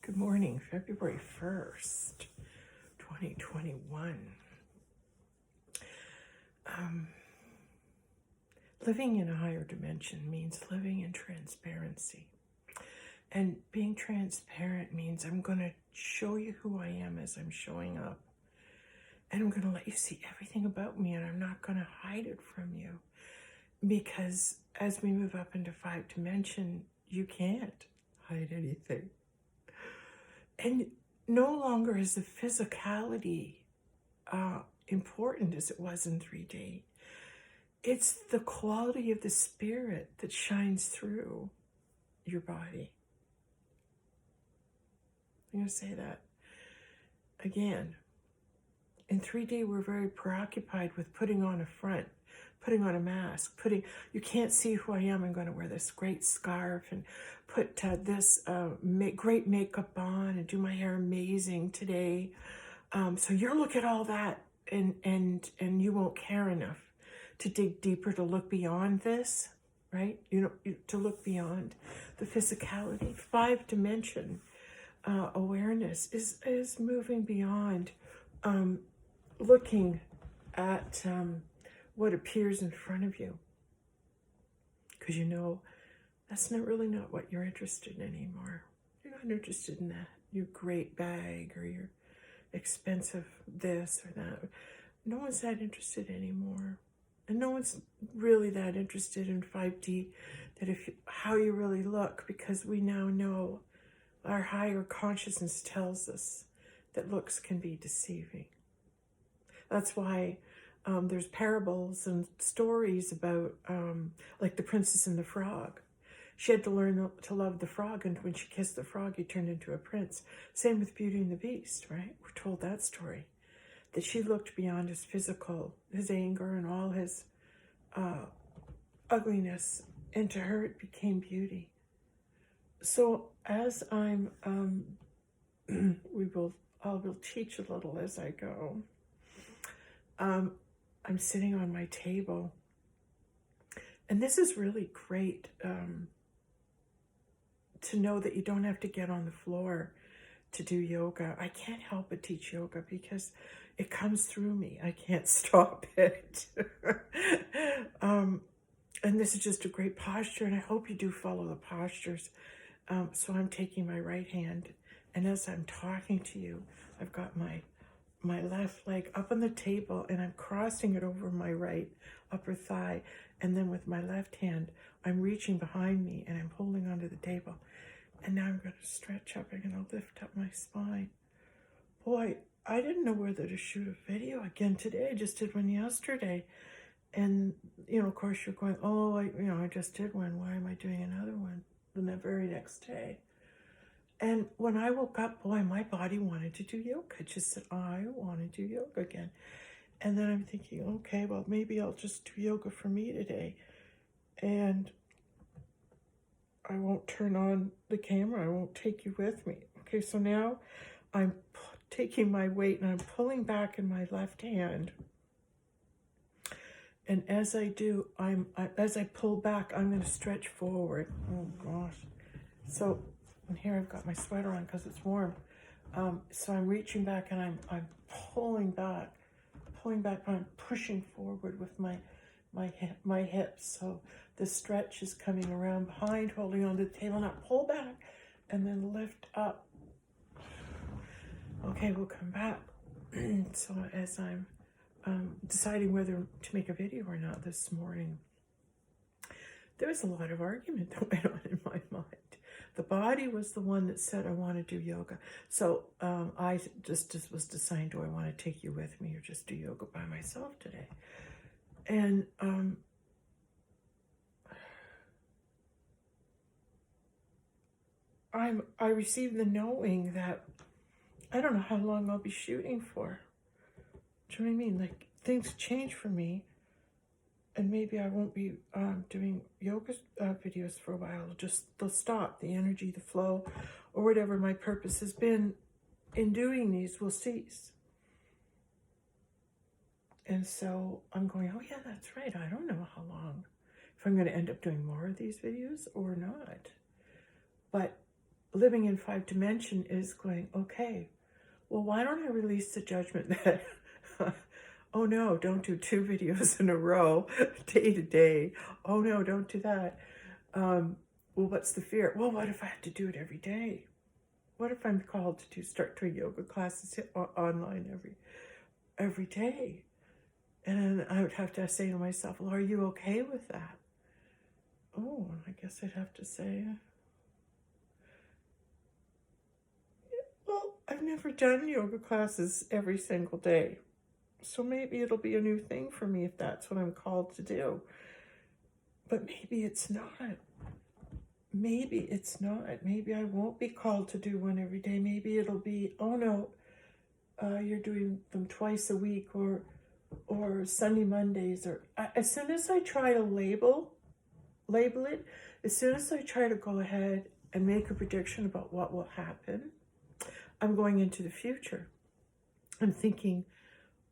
Good morning, February 1st, 2021. Living in a higher dimension means living in transparency. And being transparent means I'm going to show you who I am as I'm showing up. And I'm going to let you see everything about me, and I'm not going to hide it from you. Because as we move up into 5 dimension, you can't hide anything. And no longer is the physicality important as it was in 3D. It's the quality of the spirit that shines through your body. I'm going to say that again. In 3D, we're very preoccupied with putting on a front, putting on a mask, you can't see who I am. I'm going to wear this great scarf and put this great makeup on and do my hair amazing today. So you'll look at all that and you won't care enough to dig deeper, to look beyond this, right? To look beyond the physicality. 5 dimension awareness is moving beyond looking at what appears in front of you, because that's not what you're interested in anymore. You're not interested in that, your great bag or your expensive this or that. No one's that interested anymore. And no one's really that interested in 5D, how you really look, because we now know our higher consciousness tells us that looks can be deceiving. That's why there's parables and stories about like the Princess and the Frog. She had to learn to love the frog, and when she kissed the frog, he turned into a prince. Same with Beauty and the Beast, right? We're told that story, that she looked beyond his physical, his anger and all his ugliness, and to her it became beauty. So as I will teach a little as I go. I'm sitting on my table, and this is really great to know that you don't have to get on the floor to do yoga. I can't help but teach yoga because it comes through me. I can't stop it. And this is just a great posture, and I hope you do follow the postures. So I'm taking my right hand, and as I'm talking to you, I've got my left leg up on the table, and I'm crossing it over my right upper thigh. And then with my left hand, I'm reaching behind me and I'm holding onto the table. And now I'm going to stretch up. I'm going to lift up my spine. Boy, I didn't know whether to shoot a video again today. I just did one yesterday. And, of course you're going, oh, I just did one. Why am I doing another one the very next day? And when I woke up, boy, my body wanted to do yoga. It just said, I want to do yoga again. And then I'm thinking, okay, well, maybe I'll just do yoga for me today. And I won't turn on the camera. I won't take you with me. Okay, so now I'm taking my weight and I'm pulling back in my left hand. And as I do, as I pull back, I'm going to stretch forward. Oh, gosh. So... and here I've got my sweater on because it's warm. So I'm reaching back and I'm pulling back, but I'm pushing forward with my hips. So the stretch is coming around behind, holding onto the table. Now pull back and then lift up. Okay, we'll come back. So as I'm deciding whether to make a video or not this morning, there was a lot of argument that went on in my mind. The body was the one that said, I want to do yoga. So I just was deciding, do I want to take you with me or just do yoga by myself today? And I received the knowing that I don't know how long I'll be shooting for. Do you know what I mean? Like, things change for me. And maybe I won't be doing yoga videos for a while. They'll stop. The energy, the flow, or whatever my purpose has been in doing these will cease. And so I'm going, oh yeah, that's right. I don't know how long, if I'm going to end up doing more of these videos or not. But living in 5 dimension is going, okay, well, why don't I release the judgment that, oh no, don't do 2 videos in a row, day to day. Oh no, don't do that. Well, what's the fear? Well, what if I have to do it every day? What if I'm called to start doing yoga classes online every day? And I would have to say to myself, well, are you okay with that? Oh, I guess I'd have to say, well, I've never done yoga classes every single day. So maybe it'll be a new thing for me if that's what I'm called to do. But maybe it's not. Maybe it's not. Maybe I won't be called to do one every day. Maybe it'll be, oh no, you're doing them twice a week or Sunday, Mondays. Or as soon as I try to label it, as soon as I try to go ahead and make a prediction about what will happen, I'm going into the future. I'm thinking,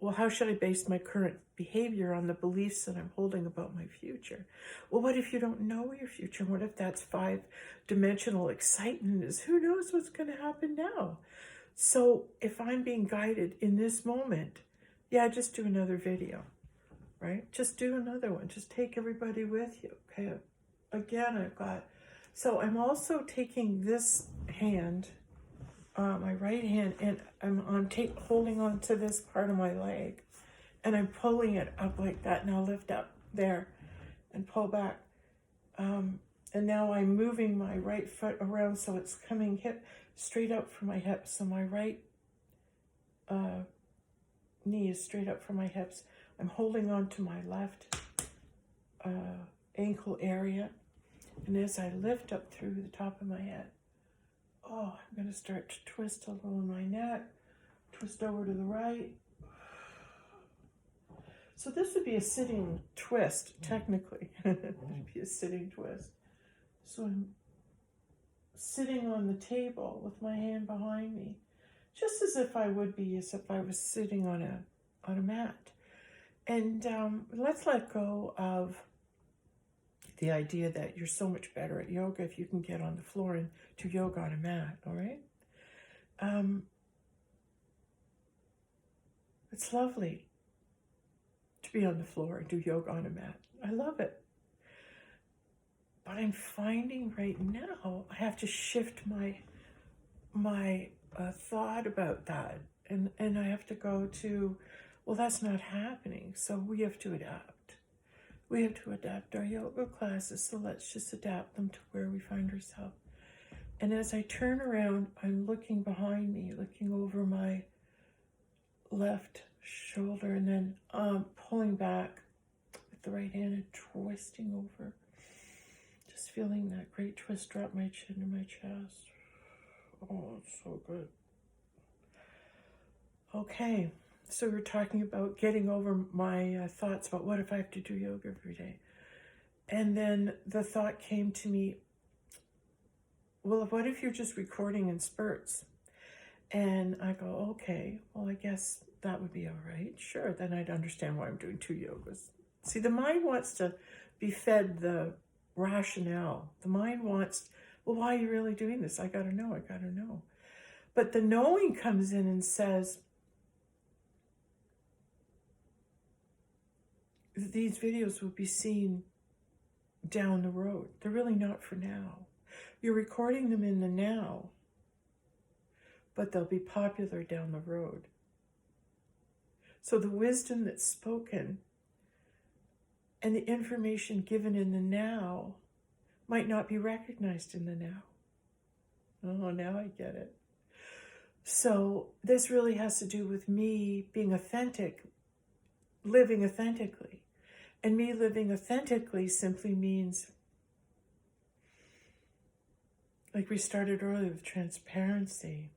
well, how should I base my current behavior on the beliefs that I'm holding about my future? Well, what if you don't know your future? What if that's 5-dimensional excitement is who knows what's going to happen now? So if I'm being guided in this moment, yeah, just do another video, right? Just do another one. Just take everybody with you, okay? Again, so I'm also taking this hand, my right hand, and I'm holding on to this part of my leg, and I'm pulling it up like that. Now lift up there and pull back. And now I'm moving my right foot around so it's coming straight up from my hips. So my right knee is straight up from my hips. I'm holding on to my left ankle area. And as I lift up through the top of my head, oh, I'm going to start to twist a little in my neck, twist over to the right. So this would be a sitting twist, technically. It would be a sitting twist. So I'm sitting on the table with my hand behind me, just as if I would be, as if I was sitting on a mat. And let's let go of the idea that you're so much better at yoga if you can get on the floor and do yoga on a mat, all right? It's lovely to be on the floor and do yoga on a mat. I love it. But I'm finding right now I have to shift my thought about that. And I have to go to, well, that's not happening. So we have to adapt. We have to adapt our yoga classes, so let's just adapt them to where we find ourselves. And as I turn around, I'm looking behind me, looking over my left shoulder, and then pulling back with the right hand and twisting over. Just feeling that great twist drop my chin to my chest. Oh, it's so good. Okay. So we're talking about getting over my thoughts about what if I have to do yoga every day. And then the thought came to me, well, what if you're just recording in spurts? And I go, okay, well, I guess that would be all right. Sure, then I'd understand why I'm doing 2 yogas. See, the mind wants to be fed the rationale. The mind wants, well, why are you really doing this? I gotta know. But the knowing comes in and says, these videos will be seen down the road. They're really not for now. You're recording them in the now, but they'll be popular down the road. So the wisdom that's spoken and the information given in the now might not be recognized in the now. Oh, now I get it. So this really has to do with me being authentic, living authentically. And me living authentically simply means, like we started earlier with transparency.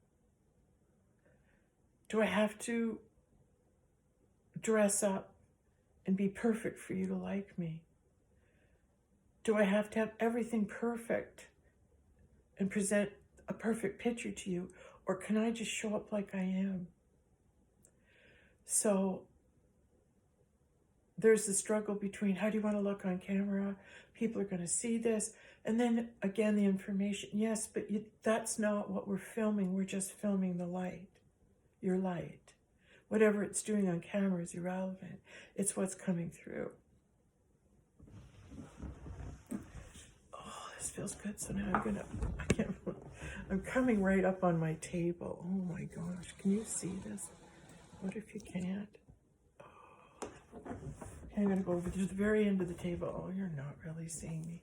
Do I have to dress up and be perfect for you to like me? Do I have to have everything perfect and present a perfect picture to you? Or can I just show up like I am? So there's the struggle between how do you want to look on camera? People are going to see this. And then again, the information. Yes, but that's not what we're filming. We're just filming the light, your light. Whatever it's doing on camera is irrelevant. It's what's coming through. Oh, this feels good. So now I'm coming right up on my table. Oh my gosh, can you see this? What if you can't? Oh. Okay, I'm gonna go over to the very end of the table. Oh, you're not really seeing me.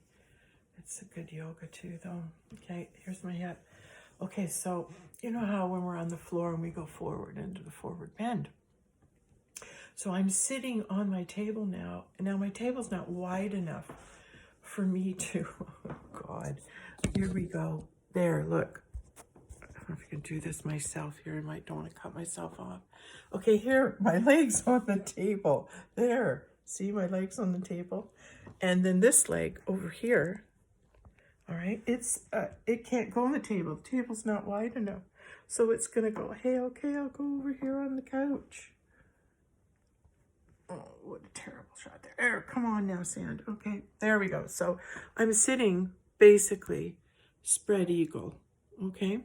It's a good yoga too, though. Okay, here's my head. Okay, so you know how when we're on the floor and we go forward into the forward bend. So I'm sitting on my table now, and now my table's not wide enough for me to, oh God, here we go. There, look. I don't know if I can do this myself here. I don't want to cut myself off. Okay, here, my legs on the table. There, see my legs on the table? And then this leg over here, all right, it can't go on the table. The table's not wide enough. So it's gonna go, hey, okay, I'll go over here on the couch. Oh, what a terrible shot there. There, come on now, Sand. Okay, there we go. So I'm sitting basically spread eagle, okay?